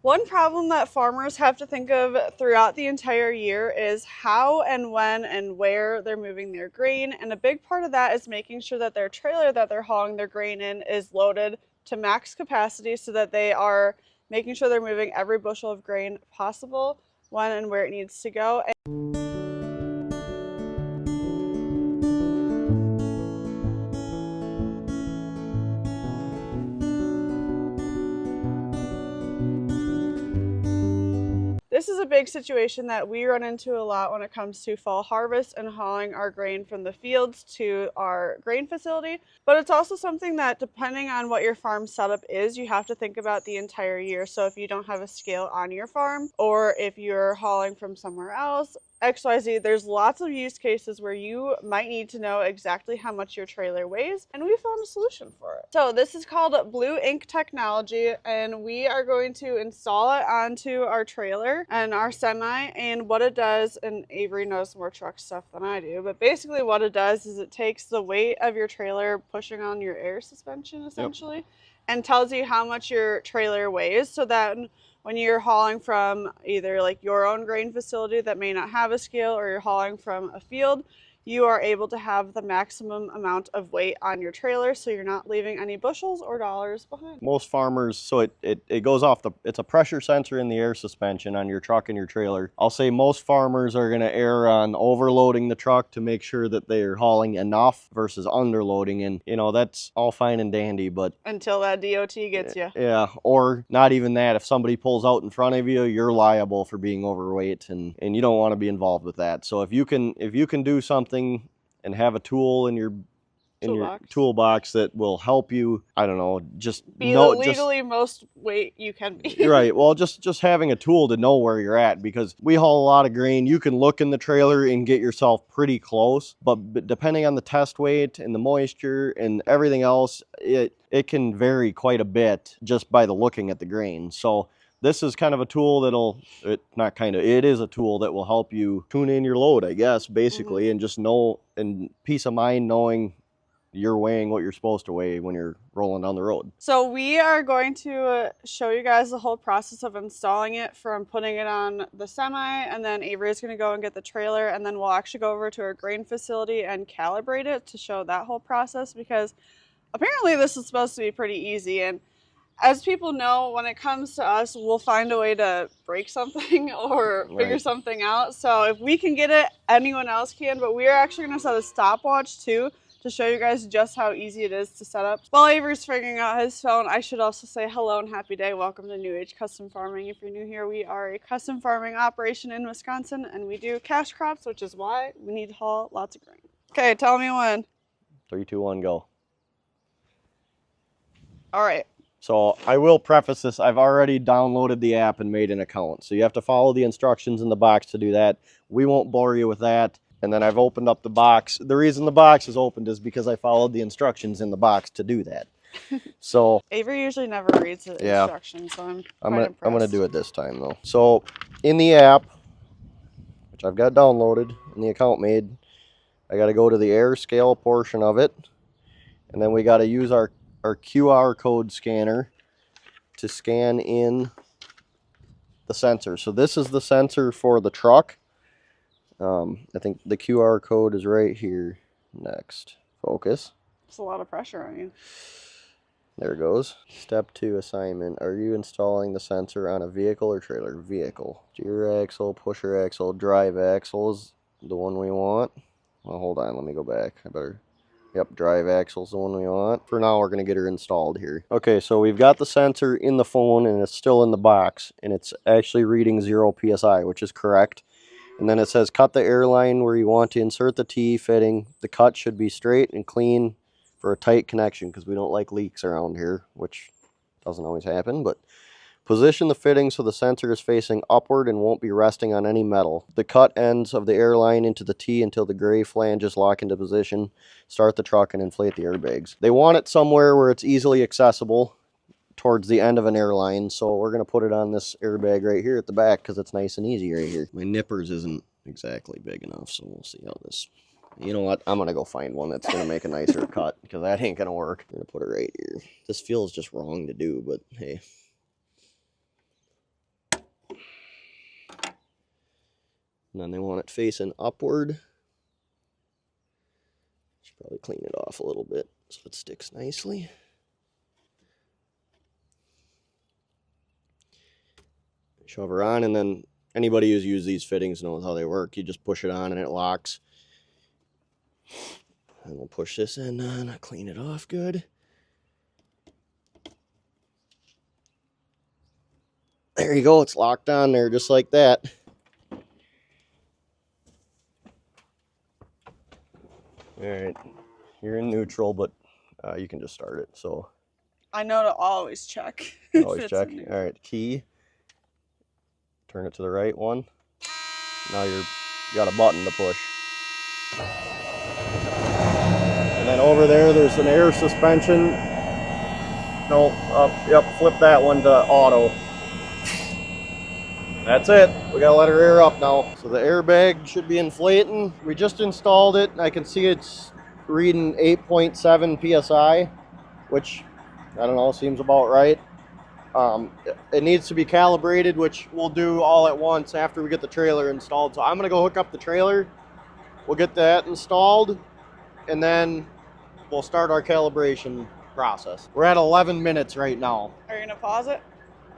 One problem that farmers have to think of throughout the entire year is how and when and where they're moving their grain. And a big part of that is making sure that their trailer that they're hauling their grain in is loaded to max capacity so that they are making sure they're moving every bushel of grain possible when and where it needs to go. This is a big situation that we run into a lot when it comes to fall harvest and hauling our grain from the fields to our grain facility. But it's also something that, depending on what your farm setup is, you have to think about the entire year. So if you don't have a scale on your farm, or if you're hauling from somewhere else, XYZ, there's lots of use cases where you might need to know exactly how much your trailer weighs, and we found a solution for it. So this is called Blue Ink technology, and we are going to install it onto our trailer and our semi. And what it does, and Avery knows more truck stuff than I do, but basically what it does is it takes the weight of your trailer pushing on your air suspension essentially, yep, and tells you how much your trailer weighs, so that when you're hauling from either like your own grain facility that may not have a scale, or you're hauling from a field, you are able to have the maximum amount of weight on your trailer, so you're not leaving any bushels or dollars behind. Most farmers, so it goes off it's a pressure sensor in the air suspension on your truck and your trailer. I'll say most farmers are gonna err on overloading the truck to make sure that they're hauling enough versus underloading, and you know, that's all fine and dandy, but until that DOT gets you. Yeah, or not even that. If somebody pulls out in front of you, you're liable for being overweight, and you don't want to be involved with that. So if you can do something and have a tool in your toolbox that will help you, I don't know, just be the legally most weight you can be. Right. Well, just having a tool to know where you're at, because we haul a lot of grain. You can look in the trailer and get yourself pretty close, but depending on the test weight and the moisture and everything else, it can vary quite a bit just by the looking at the grain. So this is kind of a tool it is a tool that will help you tune in your load, I guess, basically, and just know, and peace of mind knowing you're weighing what you're supposed to weigh when you're rolling down the road. So we are going to show you guys the whole process of installing it, from putting it on the semi, and then Avery is going to go and get the trailer, and then we'll actually go over to our grain facility and calibrate it to show that whole process, because apparently this is supposed to be pretty easy. And as people know, when it comes to us, we'll find a way to break something or figure something out. So if we can get it, anyone else can. But we are actually going to set a stopwatch too, to show you guys just how easy it is to set up. While Avery's figuring out his phone, I should also say hello and happy day. Welcome to New Age Custom Farming. If you're new here, we are a custom farming operation in Wisconsin, and we do cash crops, which is why we need to haul lots of grain. Okay, tell me when. 3, 2, 1, go. All right. So I will preface this, I've already downloaded the app and made an account. So you have to follow the instructions in the box to do that. We won't bore you with that. And then I've opened up the box. The reason the box is opened is because I followed the instructions in the box to do that. So Avery usually never reads the instructions, so I'm gonna do it this time though. So in the app, which I've got downloaded and the account made, I gotta go to the air scale portion of it, and then we gotta use our QR code scanner to scan in the sensor. So this is the sensor for the truck. I think the QR code is right here. Next, focus. It's a lot of pressure on you. There it goes. Step 2 assignment. Are you installing the sensor on a vehicle or trailer? Vehicle. Gear axle, pusher axle, drive axle is the one we want. Well, hold on, let me go back. Yep, drive axle is the one we want. For now, we're going to get her installed here. Okay, so we've got the sensor in the phone, and it's still in the box, and it's actually reading 0 PSI, which is correct. And then it says cut the airline where you want to insert the T fitting. The cut should be straight and clean for a tight connection, because we don't like leaks around here, which doesn't always happen. But position the fitting so the sensor is facing upward and won't be resting on any metal. The cut ends of the airline into the T until the gray flanges lock into position. Start the truck and inflate the airbags. They want it somewhere where it's easily accessible towards the end of an airline, so we're going to put it on this airbag right here at the back because it's nice and easy right here. My nippers isn't exactly big enough, so we'll see how this... You know what? I'm going to go find one that's going to make a nicer cut, because that ain't going to work. I'm going to put it right here. This feels just wrong to do, but hey. And then they want it facing upward. Should probably clean it off a little bit so it sticks nicely. Shove her on, and then anybody who's used these fittings knows how they work. You just push it on and it locks. And we'll push this end on, clean it off good. There you go, it's locked on there just like that. Alright, you're in neutral, but you can just start it. So I know to always check. always check. Alright, key. Turn it to the right one. Now you got a button to push. And then over there's an air suspension. No, yep, flip that one to auto. That's it. We gotta let her air up now. So the airbag should be inflating. We just installed it. I can see it's reading 8.7 psi, which I don't know, seems about right. It needs to be calibrated, which we'll do all at once after we get the trailer installed. So I'm gonna go hook up the trailer. We'll get that installed, and then we'll start our calibration process. We're at 11 minutes right now. Are you gonna pause it?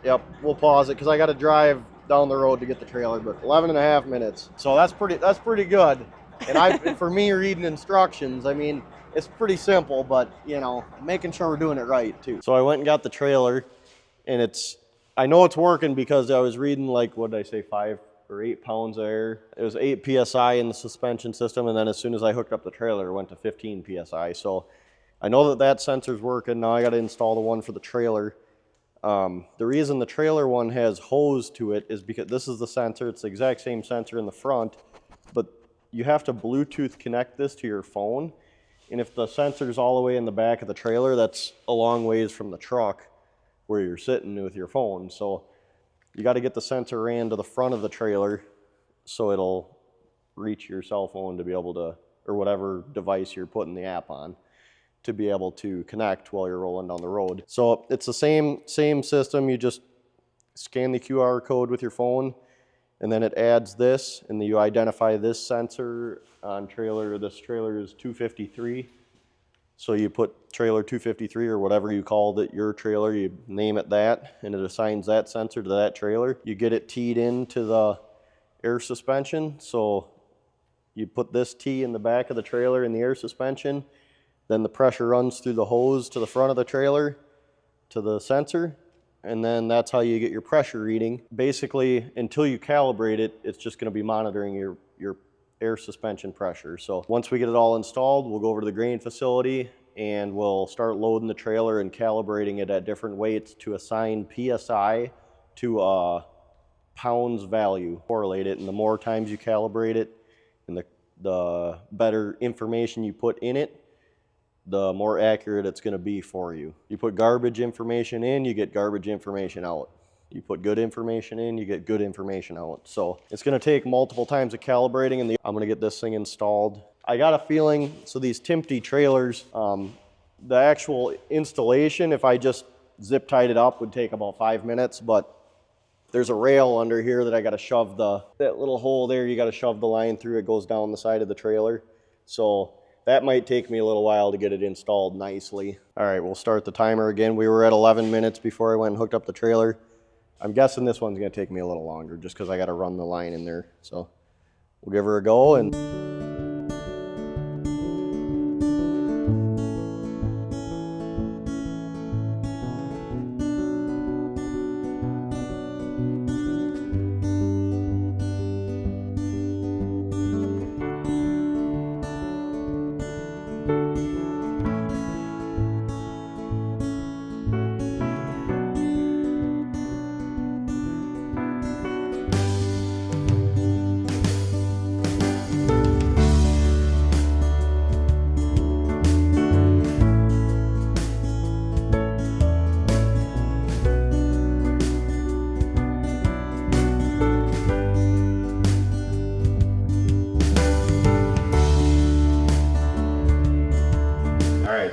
Yep, we'll pause it because I got to drive down the road to get the trailer, but 11 and a half minutes. So that's pretty good. And for me reading instructions, I mean, it's pretty simple, but you know, making sure we're doing it right too. So I went and got the trailer, and I know it's working because I was reading, like, what did I say, 5 or 8 pounds of air. It was 8 psi in the suspension system, and then as soon as I hooked up the trailer, it went to 15 psi. So I know that sensor's working. Now I got to install the one for the trailer. The reason the trailer one has hose to it is because this is the sensor. It's the exact same sensor in the front, but you have to Bluetooth connect this to your phone. And if the sensor's all the way in the back of the trailer, that's a long ways from the truck where you're sitting with your phone. So you got to get the sensor ran to the front of the trailer so it'll reach your cell phone to be able to, or whatever device you're putting the app on, to be able to connect while you're rolling down the road. So it's the same system. You just scan the QR code with your phone, and then it adds this, and then you identify this sensor on trailer. This trailer is 253. So you put trailer 253 or whatever you called it, your trailer, you name it that, and it assigns that sensor to that trailer. You get it teed into the air suspension. So you put this tee in the back of the trailer in the air suspension. Then the pressure runs through the hose to the front of the trailer to the sensor, and then that's how you get your pressure reading. Basically, until you calibrate it, it's just going to be monitoring your air suspension pressure. So once we get it all installed, we'll go over to the grain facility and we'll start loading the trailer and calibrating it at different weights to assign PSI to a pounds value, correlate it, and the more times you calibrate it and the better information you put in it, the more accurate it's going to be for you. You put garbage information in, you get garbage information out. You put good information in, you get good information out. So it's going to take multiple times of calibrating, and I'm going to get this thing installed. I got a feeling, so these Timpty trailers, the actual installation, if I just zip tied it up, would take about 5 minutes, but there's a rail under here that I got to shove that little hole there, you got to shove the line through. It goes down the side of the trailer. So that might take me a little while to get it installed nicely. All right, we'll start the timer again. We were at 11 minutes before I went and hooked up the trailer. I'm guessing this one's gonna take me a little longer just because I gotta run the line in there. So we'll give her a go. And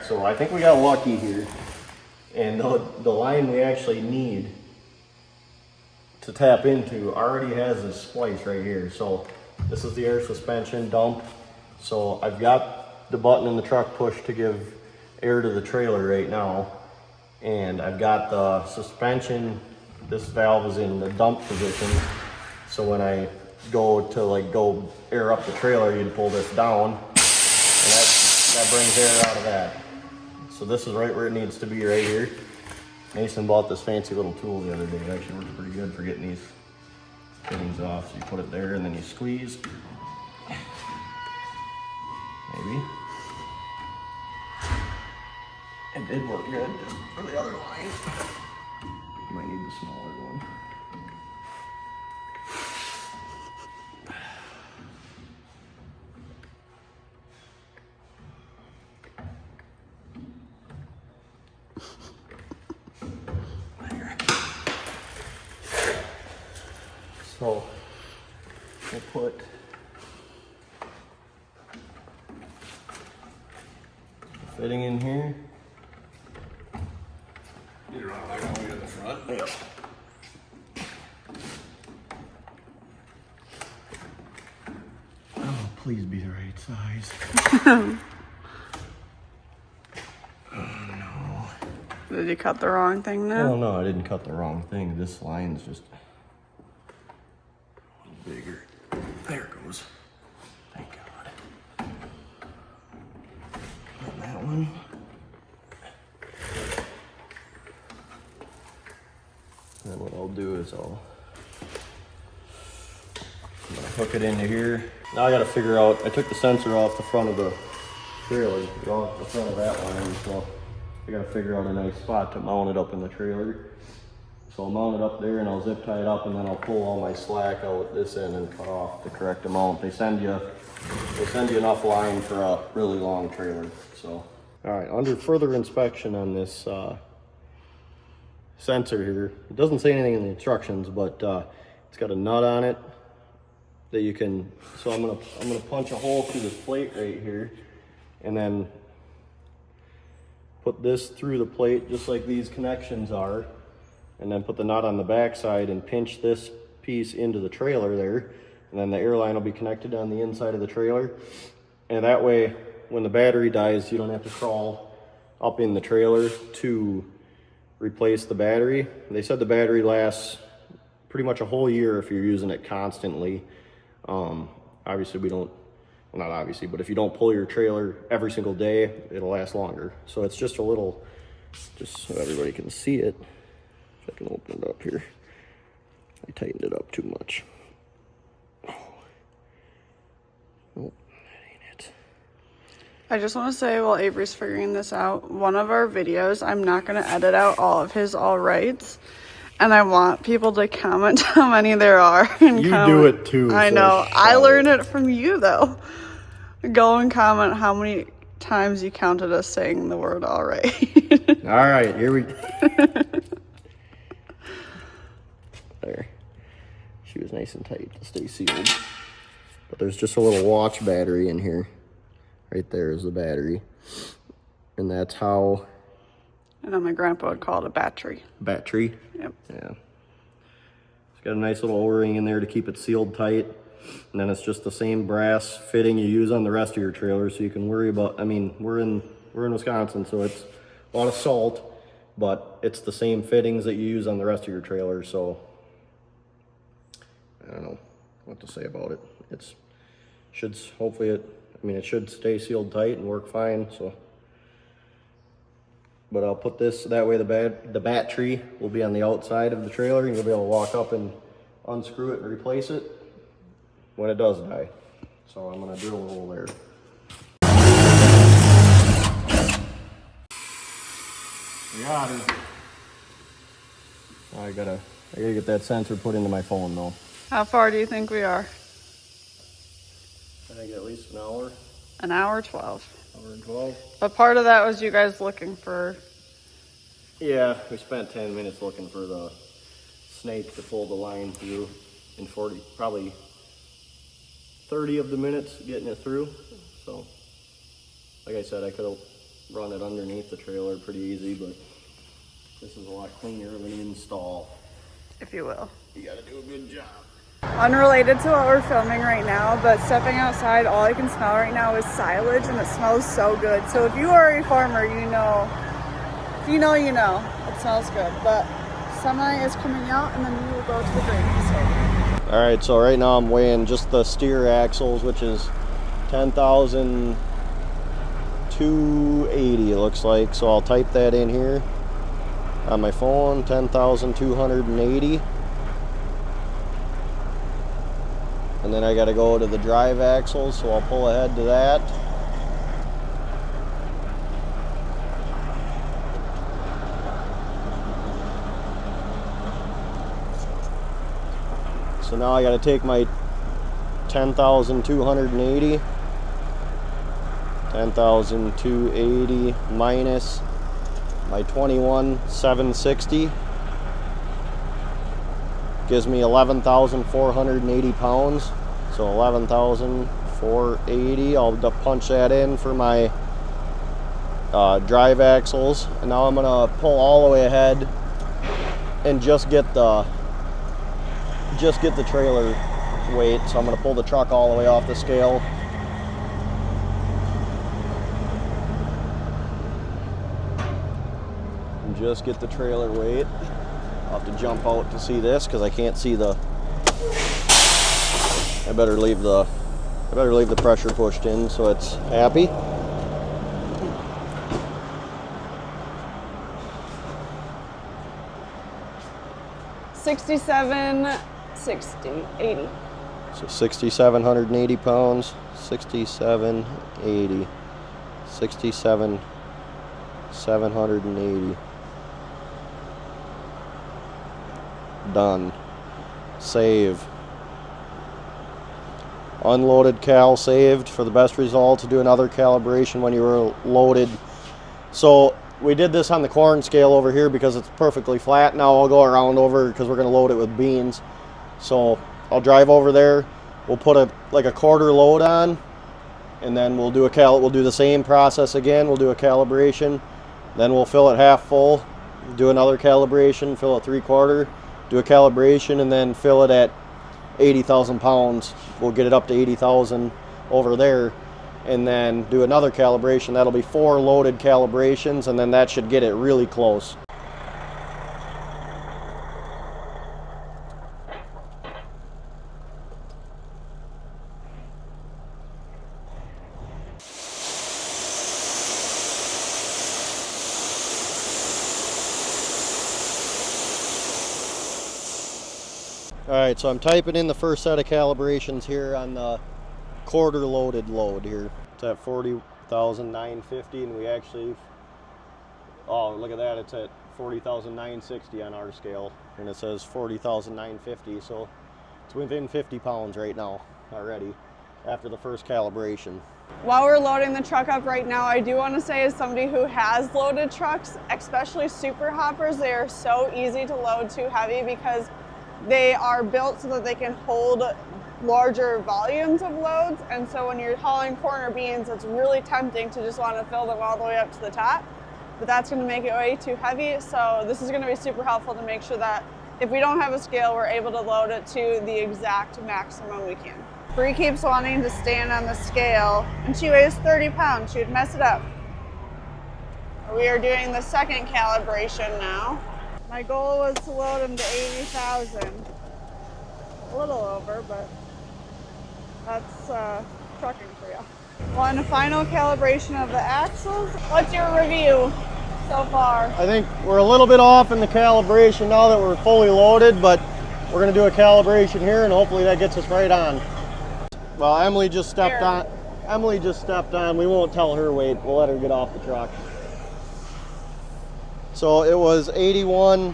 so I think we got lucky here, and the line we actually need to tap into already has this splice right here. So This is the air suspension dump. So I've got the button in the truck pushed to give air to the trailer right now. And I've got the suspension, this valve is in the dump position. So when I go to go air up the trailer, you'd pull this down and that brings air out of that. So this is right where it needs to be right here. Mason bought this fancy little tool the other day. It actually works pretty good for getting these fittings off. So you put it there and then you squeeze. Maybe. It did work good just for the other line. You might need the smaller one. There. So we'll put the fitting in here. Get around like all the way to the front. Yep. Oh, please be the right size. Oh no. Did you cut the wrong thing now? Oh no, I didn't cut the wrong thing. This line's just bigger. There it goes. Thank God. And that one. And then what I'll do is I'm gonna hook it into here. Now I gotta figure out, I took the sensor off the front of the trailer, off the front of that line, so I gotta figure out a nice spot to mount it up in the trailer. So I'll mount it up there and I'll zip tie it up and then I'll pull all my slack out this end and cut off the correct amount. They send you enough line for a really long trailer, so. All right, under further inspection on this sensor here, it doesn't say anything in the instructions, but it's got a nut on it that you can, so I'm gonna punch a hole through this plate right here and then put this through the plate just like these connections are, and then put the nut on the back side and pinch this piece into the trailer there, and then the air line will be connected on the inside of the trailer, and that way when the battery dies you don't have to crawl up in the trailer to replace the battery. They said the battery lasts pretty much a whole year if you're using it constantly. Obviously we don't, well, not obviously, but if you don't pull your trailer every single day, it'll last longer. So it's just a little, just so everybody can see it. If I can open it up here. I tightened it up too much. Oh, nope, that ain't it. I just want to say while Avery's figuring this out, one of our videos, I'm not going to edit out all of his all rights. And I want people to comment how many there are. And You comment. do it too. I so know. shout I it. learned it from you though. Go and comment how many times you counted us saying the word all right. All right, here we go. There. She was nice and tight to stay sealed. But there's just a little watch battery in here. Right there is the battery. And that's how... I know my grandpa would call it a battery. Battery? Yep. Yeah. It's got a nice little O-ring in there to keep it sealed tight. And then it's just the same brass fitting you use on the rest of your trailer, so you can worry about, I mean, we're in Wisconsin, so it's a lot of salt, but it's the same fittings that you use on the rest of your trailer, so I don't know what to say about it. It's should, hopefully it should stay sealed tight and work fine, so. But I'll put this, that way the battery will be on the outside of the trailer and you'll be able to walk up and unscrew it and replace it when it does die. So I'm gonna drill a hole there. We got her. I gotta get that sensor put into my phone though. How far do you think we are? I think at least an hour. An hour 12. Hour and 12. But part of that was you guys looking for... Yeah, we spent 10 minutes looking for the snake to pull the line through, in 40, probably 30 of the minutes getting it through. So, like I said, I could have run it underneath the trailer pretty easy, but this is a lot cleaner of an install. If you will. You gotta do a good job. Unrelated to what we're filming right now, but stepping outside, all I can smell right now is silage, and it smells so good. So if you are a farmer, you know. If you know, you know. It smells good. But semi is coming out, and then we will go to the grain facility. All right, so right now I'm weighing just the steer axles, which is 10,280 it looks like. So I'll type that in here on my phone, 10,280. And then I got to go to the drive axle, so I'll pull ahead to that. So now I got to take my 10,280, 10,280 minus my 21,760. Gives me 11,480 pounds. So 11,480. I'll punch that in for my drive axles. And now I'm gonna pull all the way ahead and just get the trailer weight. So I'm gonna pull the truck all the way off the scale. And just get the trailer weight. I'll have to jump out to see this because I can't see the. I better leave the pressure pushed in so it's happy. $67, 60, 80. So 6,780 pounds. 6,780. 6,780. Done. Save. Unloaded cal saved for the best results. Do another calibration when you were loaded. So we did this on the corn scale over here because it's perfectly flat. Now I'll go around over because we're going to load it with beans. So I'll drive over there. We'll put a quarter load on, and then we'll do the same process again. We'll do a calibration. Then we'll fill it half full. Do another calibration. Fill it 3/4. Do a calibration and then fill it at 80,000 pounds. We'll get it up to 80,000 over there, and then do another calibration. That'll be 4 loaded calibrations, and then that should get it really close. Alright, so I'm typing in the first set of calibrations here on the quarter loaded load here. It's at 40,950, and we actually, oh look at that, it's at 40,960 on our scale, and it says 40,950, so it's within 50 pounds right now already after the first calibration. While we're loading the truck up right now, I do want to say, as somebody who has loaded trucks, especially super hoppers, they are so easy to load too heavy because they are built so that they can hold larger volumes of loads, and so when you're hauling corn or beans, it's really tempting to just want to fill them all the way up to the top, but that's going to make it way too heavy. So this is going to be super helpful to make sure that if we don't have a scale, we're able to load it to the exact maximum we can. Bree keeps wanting to stand on the scale, and she weighs 30 pounds. She would mess it up. We are doing the second calibration now. My goal was to load them to 80,000. A little over, but that's trucking for you. Well, and a final calibration of the axles. What's your review so far? I think we're a little bit off in the calibration now that we're fully loaded, but we're going to do a calibration here, and hopefully that gets us right on. Well, Emily just stepped on. We won't tell her weight. We'll let her get off the truck. So it was 81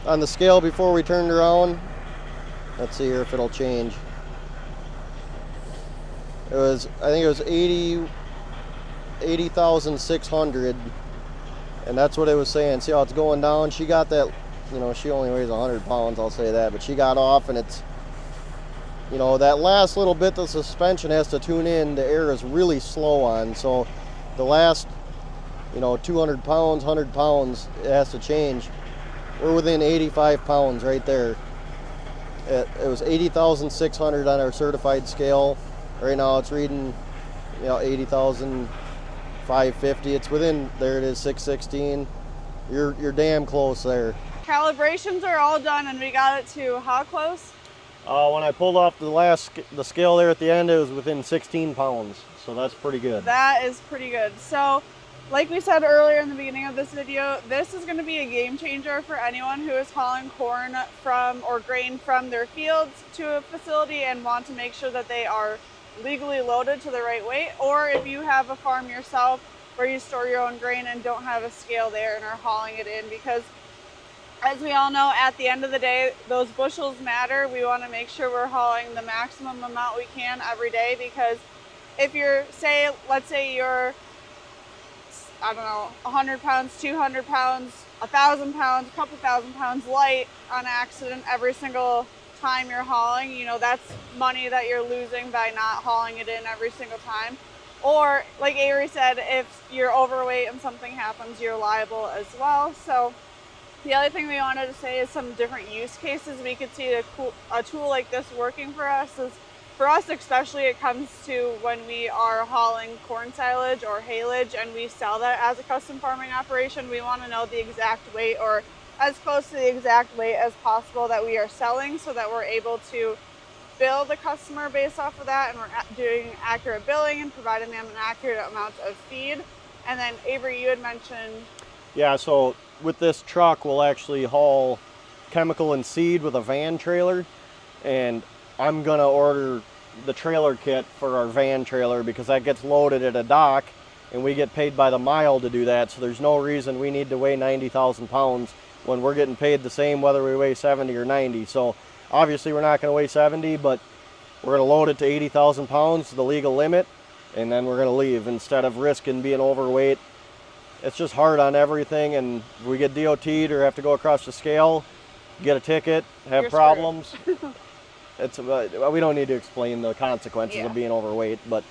on the scale before we turned around. Let's see here if it'll change. I think it was 80,600, and that's what it was saying. See how it's going down? She got that, you know, she only weighs 100 pounds, I'll say that, but she got off, and it's, you know, that last little bit the suspension has to tune in, the air is really slow on, so the last, you know, 200 pounds, 100 pounds, it has to change. We're within 85 pounds right there. It was 80,600 on our certified scale. Right now it's reading, 80,550. It's within, there it is, 616. You're damn close there. Calibrations are all done and we got it to how close? When I pulled off the scale there at the end, it was within 16 pounds. So that's pretty good. That is pretty good. So like we said earlier in the beginning of this video, this is going to be a game changer for anyone who is hauling corn from or grain from their fields to a facility and want to make sure that they are legally loaded to the right weight, or if you have a farm yourself where you store your own grain and don't have a scale there and are hauling it in, because as we all know, at the end of the day, those bushels matter. We want to make sure we're hauling the maximum amount we can every day, because if you're, let's say you're, I don't know, 100 pounds, 200 pounds, 1,000 pounds, a couple thousand pounds light on accident every single time you're hauling, that's money that you're losing by not hauling it in every single time. Or like Avery said, if you're overweight and something happens, you're liable as well. So the other thing we wanted to say is some different use cases we could see a tool like this working for us is, for us especially, it comes to when we are hauling corn silage or haylage and we sell that as a custom farming operation. We want to know the exact weight, or as close to the exact weight as possible, that we are selling, so that we're able to bill the customer based off of that, and we're doing accurate billing and providing them an accurate amount of feed. And then Avery, you had mentioned... Yeah, so with this truck, we'll actually haul chemical and seed with a van trailer, and I'm gonna order the trailer kit for our van trailer because that gets loaded at a dock and we get paid by the mile to do that. So there's no reason we need to weigh 90,000 pounds when we're getting paid the same whether we weigh 70 or 90. So obviously we're not gonna weigh 70, but we're gonna load it to 80,000 pounds, the legal limit, and then we're gonna leave instead of risking being overweight. It's just hard on everything, and if we get DOT'd or have to go across the scale, get a ticket, have You're problems. We don't need to explain the consequences of being overweight, but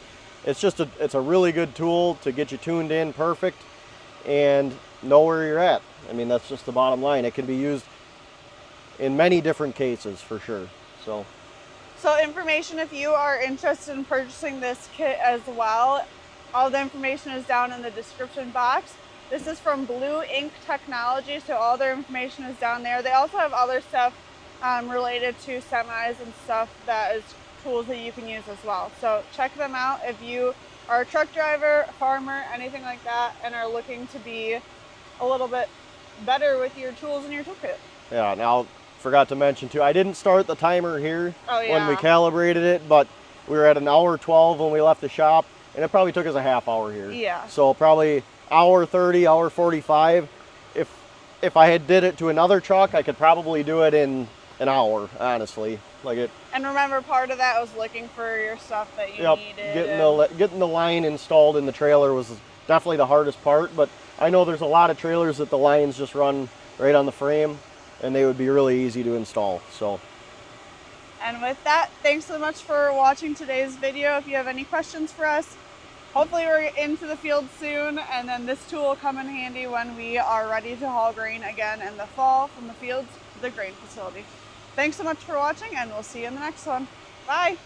it's a really good tool to get you tuned in perfect and know where you're at. I mean, that's just the bottom line. It can be used in many different cases for sure. So information, if you are interested in purchasing this kit as well, all the information is down in the description box. This is from Blue Ink Technology, so all their information is down there. They also have other stuff related to semis and stuff, that is tools that you can use as well. So check them out if you are a truck driver, farmer, anything like that, and are looking to be a little bit better with your tools in your toolkit. Yeah, now forgot to mention too, I didn't start the timer here when we yeah. calibrated it, but we were at an hour 12 when we left the shop, and it probably took us a half hour here. Yeah. So probably hour 30, hour 45. If I had did it to another truck, I could probably do it in an hour, honestly. And remember, part of that was looking for your stuff that you needed. Getting the line installed in the trailer was definitely the hardest part, but I know there's a lot of trailers that the lines just run right on the frame, and they would be really easy to install. So. And with that, thanks so much for watching today's video. If you have any questions for us, hopefully we're into the field soon, and then this tool will come in handy when we are ready to haul grain again in the fall from the fields to the grain facility. Thanks so much for watching, and we'll see you in the next one. Bye!